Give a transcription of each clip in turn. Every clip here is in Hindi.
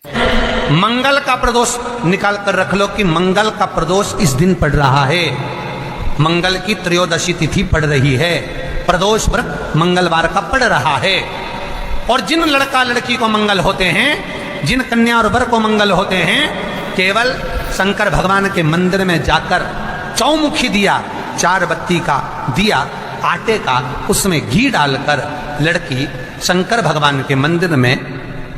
मंगल का प्रदोष निकाल कर रख लो कि मंगल का प्रदोष इस दिन पड़ रहा है, मंगल की त्रयोदशी तिथि पड़ रही है, प्रदोष व्रत मंगलवार का पड़ रहा है। और जिन लड़का लड़की को मंगल होते हैं, जिन कन्या और वर को मंगल होते हैं, केवल शंकर भगवान के मंदिर में जाकर चौमुखी दिया, 4 बत्ती का दिया आटे का, उसमें घी डालकर लड़की शंकर भगवान के मंदिर में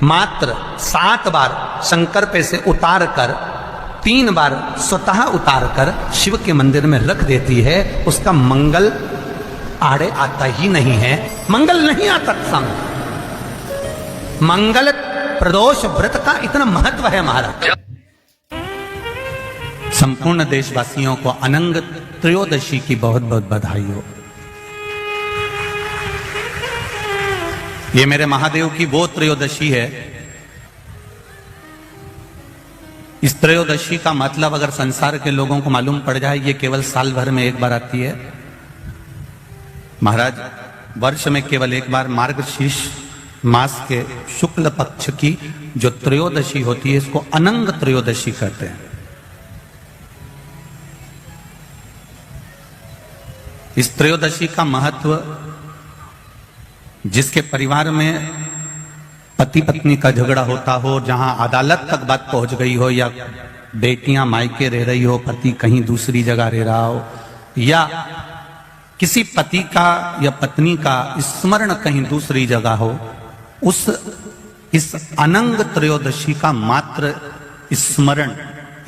मात्र 7 बार शंकर पे से उतार कर 3 बार स्वतः उतार कर शिव के मंदिर में रख देती है। उसका मंगल आड़े आता ही नहीं है, मंगल नहीं आता संग। मंगल प्रदोष व्रत का इतना महत्व है महाराज। संपूर्ण देशवासियों को अनंग त्रयोदशी की बहुत बहुत बधाई हो। ये मेरे महादेव की वो त्रयोदशी है। इस त्रयोदशी का मतलब अगर संसार के लोगों को मालूम पड़ जाए, ये केवल साल भर में एक बार आती है महाराज। वर्ष में केवल एक बार मार्गशीर्ष मास के शुक्ल पक्ष की जो त्रयोदशी होती है, इसको अनंग त्रयोदशी कहते हैं। इस त्रयोदशी का महत्व, जिसके परिवार में पति पत्नी का झगड़ा होता हो, जहां अदालत तक बात पहुंच गई हो, या बेटियां मायके रह रही हो, पति कहीं दूसरी जगह रह रहा हो, या किसी पति का या पत्नी का स्मरण कहीं दूसरी जगह हो, इस अनंग त्रयोदशी का मात्र स्मरण,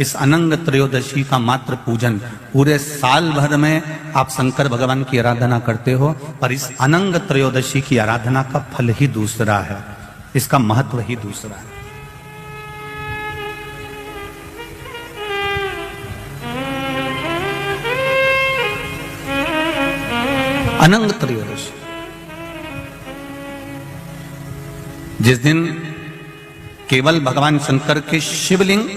इस अनंग त्रयोदशी का मात्र पूजन, पूरे साल भर में आप शंकर भगवान की आराधना करते हो, पर इस अनंग त्रयोदशी की आराधना का फल ही दूसरा है, इसका महत्व ही दूसरा है। अनंग त्रयोदशी, जिस दिन केवल भगवान शंकर के शिवलिंग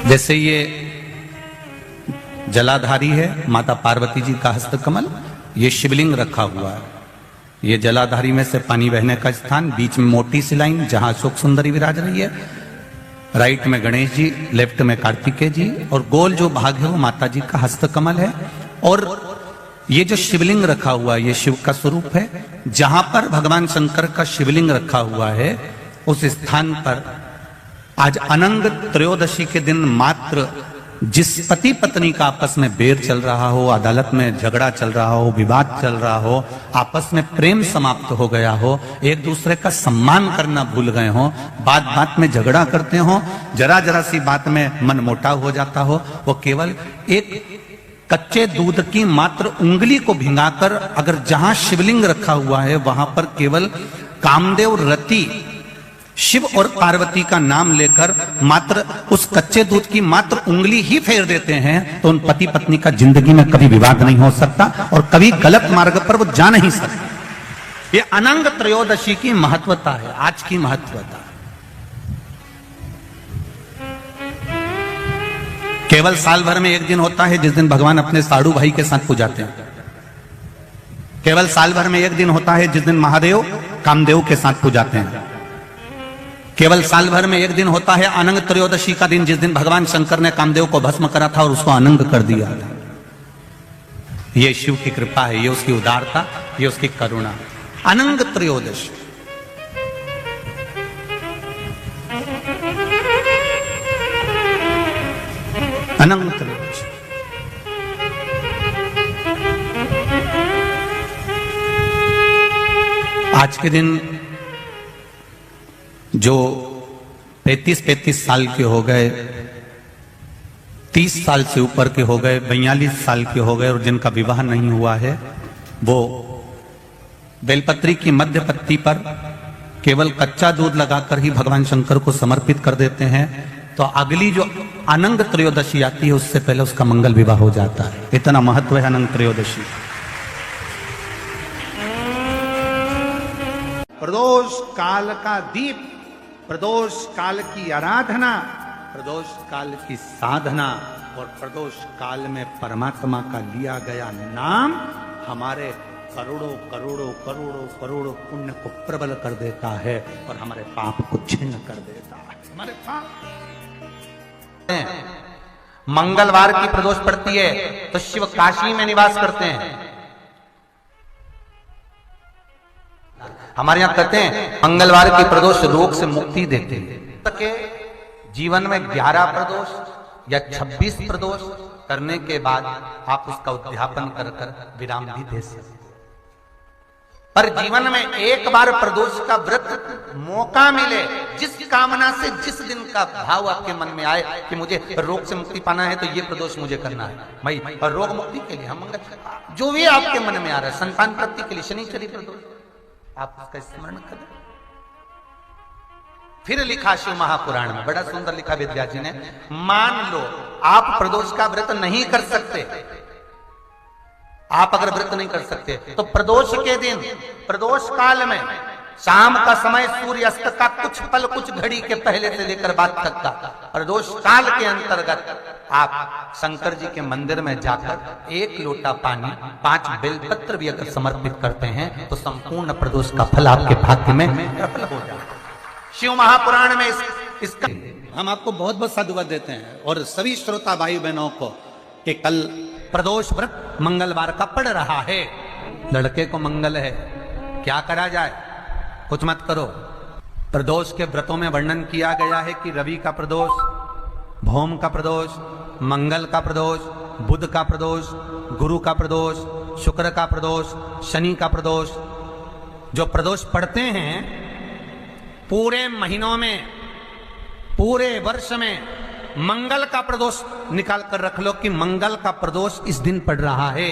जैसे ये जलाधारी है माता पार्वती जी का हस्तकमल, ये शिवलिंग रखा हुआ है। ये जलाधारी में से पानी बहने का स्थान, बीच में मोटी सी लाइन जहां अशोक सुंदरी विराज रही है, राइट में गणेश जी, लेफ्ट में कार्तिकेय जी, और गोल जो भाग है वो माता जी का हस्तकमल है। और ये जो शिवलिंग रखा हुआ है, ये शिव का स्वरूप है। जहां पर भगवान शंकर का शिवलिंग रखा हुआ है, उस स्थान पर आज अनंग त्रयोदशी के दिन मात्र जिस पति पत्नी का आपस में बैर चल रहा हो, अदालत में झगड़ा चल रहा हो, विवाद चल रहा हो, आपस में प्रेम समाप्त हो गया हो, एक दूसरे का सम्मान करना भूल गए हो, बात बात में झगड़ा करते हो, जरा जरा सी बात में मन मोटाव हो जाता हो, वो केवल एक कच्चे दूध की मात्र उंगली को भिंगाकर अगर जहां शिवलिंग रखा हुआ है वहां पर केवल कामदेव रति शिव और पार्वती का नाम लेकर मात्र उस कच्चे दूध की मात्र उंगली ही फेर देते हैं, तो उन पति पत्नी का जिंदगी में कभी विवाद नहीं हो सकता और कभी गलत मार्ग पर वो जा नहीं सकते। ये अनंग त्रयोदशी की महत्वता है, आज की महत्वता। केवल साल भर में एक दिन होता है जिस दिन भगवान अपने साड़ू भाई के साथ पूजाते हैं। केवल साल भर में एक दिन होता है जिस दिन महादेव कामदेव के साथ पूजाते हैं। केवल साल भर में एक दिन होता है अनंग त्रयोदशी का दिन, जिस दिन भगवान शंकर ने कामदेव को भस्म करा था और उसको अनंग कर दिया था। ये शिव की कृपा है, ये उसकी उदारता, ये उसकी करुणा। अनंग त्रयोदशी, अनंग त्रयोदशी। आज के दिन जो 35 साल के हो गए, 30 साल से ऊपर के हो गए, 42 साल के हो गए और जिनका विवाह नहीं हुआ है, वो बेलपत्री की मध्य पत्ती पर केवल कच्चा दूध लगाकर ही भगवान शंकर को समर्पित कर देते हैं, तो अगली जो अनंग त्रयोदशी आती है उससे पहले उसका मंगल विवाह हो जाता है। इतना महत्व है अनंग त्रयोदशी। प्रदोष काल का दीप, प्रदोष काल की आराधना, प्रदोष काल की साधना, और प्रदोष काल में परमात्मा का लिया गया नाम हमारे करोड़ों करोड़ों करोड़ों करोड़ों पुण्य को प्रबल कर देता है और हमारे पाप को छिन्न कर देता है। हमारे पाप मंगलवार की प्रदोष पड़ती है तो शिव काशी में निवास करते हैं। हमारे यहां कहते हैं मंगलवार की प्रदोष रोग से मुक्ति देते हैं। के जीवन में 11 प्रदोष या 26 प्रदोष करने के बाद आप उसका उद्यापन कर विराम भी दे सकते हैं। पर जीवन में एक बार प्रदोष का व्रत मौका मिले, जिस कामना से जिस दिन का भाव आपके मन में आए कि मुझे रोग से मुक्ति पाना है तो ये प्रदोष मुझे करना है भाई, और रोग मुक्ति के लिए हम मंगल जो भी आपके मन में आ रहा है, संतान प्राप्ति के लिए शनिचरी प्रदोष आप उसका स्मरण करें। फिर लिखा शिव महापुराण में, बड़ा सुंदर लिखा विद्या जी ने, मान लो आप प्रदोष का व्रत नहीं कर सकते, आप अगर व्रत नहीं कर सकते तो प्रदोष के दिन, प्रदोष काल में शाम का समय सूर्य अस्त का कुछ पल कुछ घड़ी के पहले से लेकर बाद तक का प्रदोष काल के अंतर्गत आप शंकर जी के मंदिर में जाकर 1 लोटा पानी 5 बेलपत्र भी अगर समर्पित करते हैं तो संपूर्ण प्रदोष का फल आपके भाग्य में प्रबल हो जाए। शिव महापुराण में इसका हम आपको बहुत बहुत साधुवाद देते हैं और सभी श्रोता भाई बहनों को कि कल प्रदोष व्रत मंगलवार का पड़ रहा है। लड़के को मंगल है, क्या करा जाए, कुछ मत करो। प्रदोष के व्रतों में वर्णन किया गया है कि रवि का प्रदोष, भौम का प्रदोष, मंगल का प्रदोष, बुध का प्रदोष, गुरु का प्रदोष, शुक्र का प्रदोष, शनि का प्रदोष। जो प्रदोष पड़ते हैं पूरे महीनों में, पूरे वर्ष में मंगल का प्रदोष निकाल कर रख लो कि मंगल का प्रदोष इस दिन पड़ रहा है,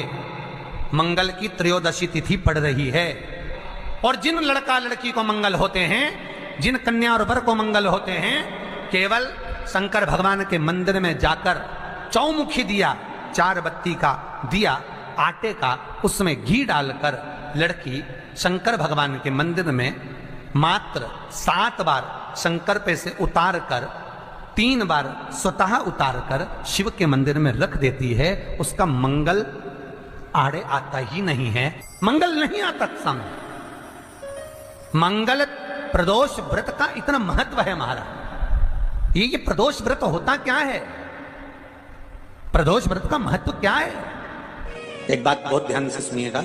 मंगल की त्रयोदशी तिथि पड़ रही है। और जिन लड़का लड़की को मंगल होते हैं, जिन कन्या और वर को मंगल होते हैं, केवल शंकर भगवान के मंदिर में जाकर चौमुखी दिया, 4 बत्ती का दिया आटे का, उसमें घी डालकर लड़की शंकर भगवान के मंदिर में मात्र 7 बार शंकर पे से उतार कर 3 बार स्वतः उतार कर शिव के मंदिर में रख देती है। उसका मंगल आड़े आता ही नहीं है, मंगल नहीं आता सामने। मंगल प्रदोष व्रत का इतना महत्व है महाराज। ये प्रदोष व्रत होता क्या है, प्रदोष व्रत का महत्व क्या है? एक बात बहुत ध्यान से सुनिएगा।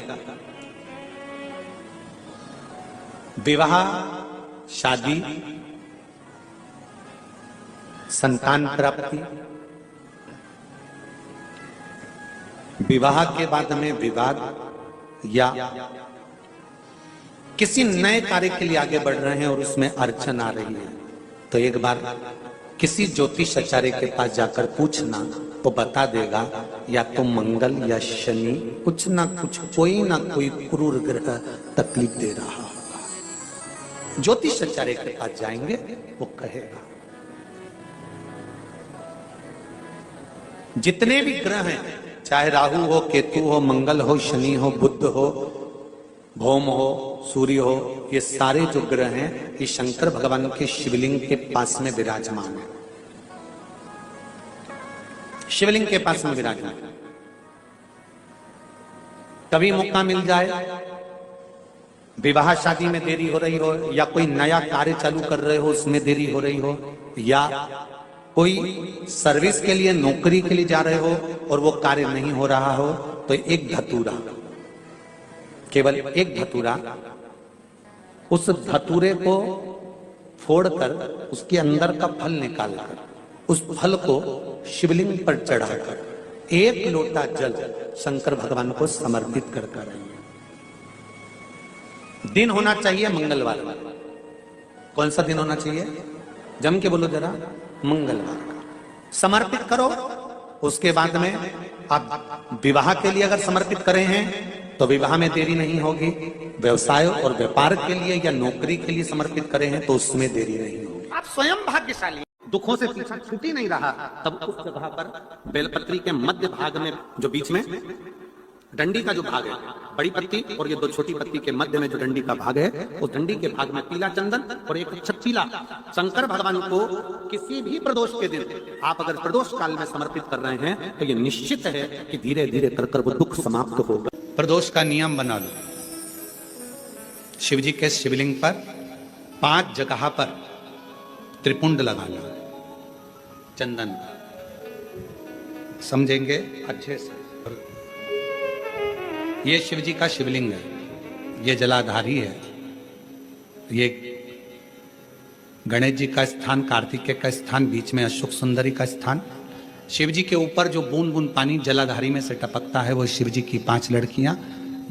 विवाह, शादी, संतान प्राप्ति, विवाह के बाद में विवाद या किसी नए कार्य के लिए आगे बढ़ रहे हैं और उसमें अड़चन आ रही है, तो एक बार किसी ज्योतिष आचार्य के पास जाकर पूछना, वो बता देगा या तो मंगल या शनि कुछ ना कुछ, कोई ना कोई क्रूर ग्रह तकलीफ दे रहा होगा। ज्योतिष आचार्य के पास जाएंगे, वो कहेगा। जितने भी ग्रह हैं, चाहे राहु हो, केतु हो, मंगल हो, शनि हो, बुध हो, भौम हो, सूर्य हो, ये सारे जो ग्रह हैं ये शंकर भगवान के शिवलिंग के पास में विराजमान है, शिवलिंग के पास में विराजमान। कभी मौका मिल जाए, विवाह शादी में देरी हो रही हो, या कोई नया कार्य चालू कर रहे हो उसमें देरी हो रही हो, या कोई सर्विस के लिए, नौकरी के लिए जा रहे हो और वो कार्य नहीं हो रहा हो, तो एक धतूरा, केवल एक धतूरा, उस धतूरे को फोड़कर उसके अंदर का फल निकालकर उस फल को शिवलिंग पर चढ़ाकर 1 लोटा जल शंकर भगवान को समर्पित कर आइए। दिन होना चाहिए मंगलवार। कौन सा दिन होना चाहिए? जम के बोलो जरा, मंगलवार का समर्पित करो। उसके बाद में आप विवाह के लिए अगर समर्पित करें हैं तो विवाह में देरी नहीं होगी, व्यवसाय और व्यापार के लिए या नौकरी के लिए समर्पित करें हैं तो उसमें देरी नहीं होगी। आप स्वयं भाग्यशाली, दुखों से पीछा छूट ही नहीं रहा, तब उस जगह पर बेलपत्री के मध्य भाग में, जो बीच में डंडी का जो भाग है, बड़ी पत्ती और ये दो छोटी पत्ती के मध्य में जो डंडी का भाग है, उस डंडी के भाग में पीला चंदन और एक छपीला। शंकर भगवान को किसी भी प्रदोष के दिन आप अगर प्रदोष काल में समर्पित कर रहे हैं तो ये निश्चित है कि धीरे धीरे कर वो दुख समाप्त होगा। प्रदोष का नियम बना लो। शिव जी के शिवलिंग पर 5 जगह पर त्रिपुंड लगाना चंदन का, समझेंगे अच्छे से। ये शिव जी का शिवलिंग है, ये जलाधारी है, ये गणेश जी का स्थान, कार्तिकेय का स्थान, बीच में अशोक सुंदरी का स्थान। शिव जी के ऊपर जो बूंद बूंद पानी जलाधारी में से टपकता है वो शिव जी की 5 लड़कियां।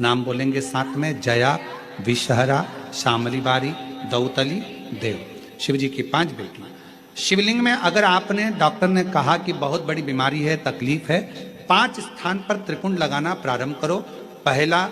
नाम बोलेंगे साथ में, जया, विषहरा, शामली बारी, दौतली, देव। शिव जी की 5 बेटियां। शिवलिंग में अगर आपने, डॉक्टर ने कहा कि बहुत बड़ी बीमारी है, तकलीफ है, 5 स्थान पर त्रिपुंड लगाना प्रारंभ करो। पहला,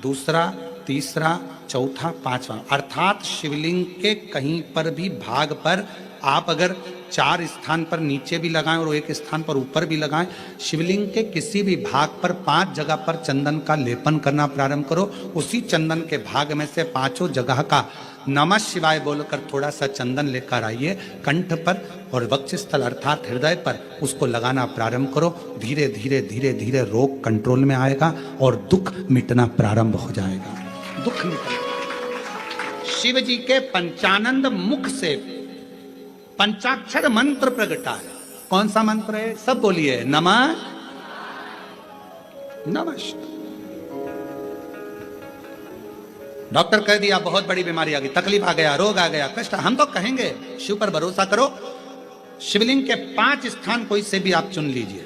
दूसरा, तीसरा, चौथा, 5वां। अर्थात शिवलिंग के कहीं पर भी भाग पर आप अगर 4 स्थान पर नीचे भी लगाएं और 1 स्थान पर ऊपर भी लगाएं, शिवलिंग के किसी भी भाग पर 5 जगह पर चंदन का लेपन करना प्रारंभ करो। उसी चंदन के भाग में से 5 जगह का नमः शिवाय बोलकर थोड़ा सा चंदन लेकर आइए कंठ पर और वक्षस्थल अर्थात हृदय पर उसको लगाना प्रारंभ करो। धीरे धीरे धीरे धीरे रोग कंट्रोल में आएगा और दुख मिटना प्रारंभ हो जाएगा। दुख मिटेगा। शिव जी के पंचानंद मुख से पंचाक्षर मंत्र प्रगटा है। कौन सा मंत्र है? सब बोलिए, नमः नमः। डॉक्टर कह दिया बहुत बड़ी बीमारी आ गई, तकलीफ आ गया, रोग आ गया, कष्ट, हम तो कहेंगे शिव पर भरोसा करो। शिवलिंग के 5 स्थान कोई से भी आप चुन लीजिए।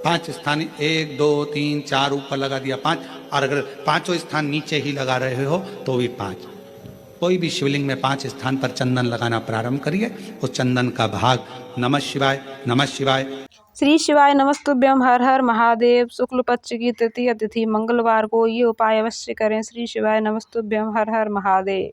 5 स्थान, 1 2 3 4 ऊपर लगा दिया 5, और अगर 5 स्थान नीचे ही लगा रहे हो तो भी 5। कोई भी शिवलिंग में 5 स्थान पर चंदन लगाना प्रारंभ करिए। उस चंदन का भाग नमः शिवाय, नमः शिवाय। श्री शिवाय नमस्तुभ्यम। हर हर महादेव। शुक्ल पक्ष की तृतीय तिथि मंगलवार को ये उपाय अवश्य करें। श्री शिवाय नमस्तुभ्यम। हर हर महादेव।